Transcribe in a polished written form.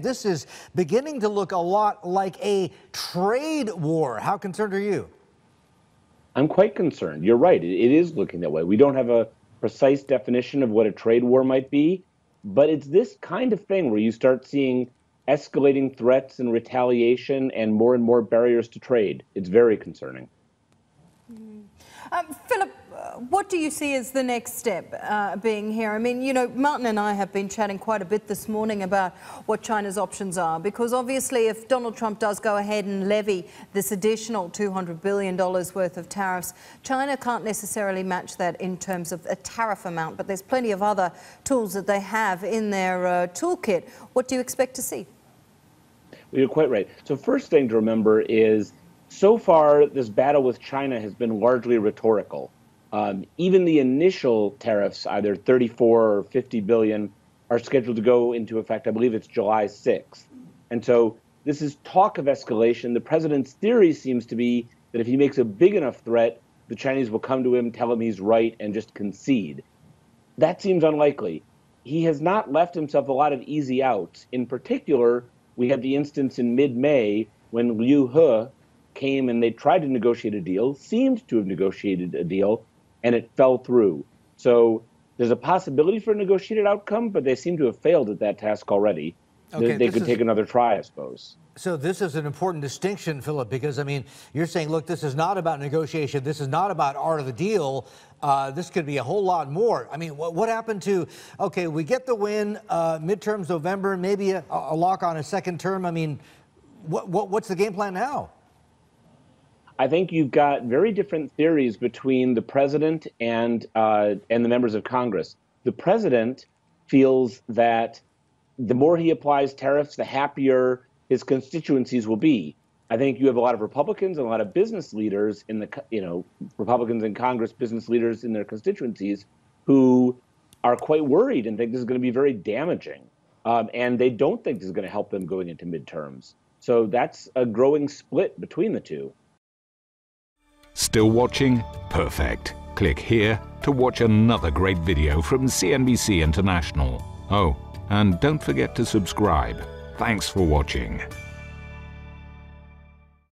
This is beginning to look a lot like a trade war. How concerned are you? I'm quite concerned. You're right. It is looking that way. We don't have a precise definition of what a trade war might be, but it's this kind of thing where you start seeing escalating threats and retaliation and more barriers to trade. It's very concerning. Philip, what do you see as the next step being here? I mean, you know, Martin and I have been chatting quite a bit this morning about what China's options are, because obviously if Donald Trump does go ahead and levy this additional $200 billion worth of tariffs, China can't necessarily match that in terms of a tariff amount, but there's plenty of other tools that they have in their toolkit. What do you expect to see? Well, you're quite right. So first thing to remember is, so far, this battle with China has been largely rhetorical. Even the initial tariffs, either 34 or 50 billion, are scheduled to go into effect, I believe it's July 6th. And so this is talk of escalation. The president's theory seems to be that if he makes a big enough threat, the Chinese will come to him, tell him he's right, and just concede. That seems unlikely. He has not left himself a lot of easy outs. In particular, we had the instance in mid-May when Liu He came and they tried to negotiate a deal, seemed to have negotiated a deal, and it fell through. So there's a possibility for a negotiated outcome, but they seem to have failed at that task already. Okay, they could take another try, I suppose. So this is an important distinction, Philip, because, I mean, you're saying, look, this is not about negotiation. This is not about art of the deal. This could be a whole lot more. I mean, what happened to, okay, we get the win, midterms November, maybe a lock on a second term. I mean, what's the game plan now? I think you've got very different theories between the president and the members of Congress. The president feels that the more he applies tariffs, the happier his constituencies will be. I think you have a lot of Republicans and a lot of business leaders in the, Republicans in Congress, business leaders in their constituencies who are quite worried and think this is going to be very damaging. And they don't think this is going to help them going into midterms. So that's a growing split between the two. Still watching? Perfect. Click here to watch another great video from CNBC International. Oh, and don't forget to subscribe. Thanks for watching.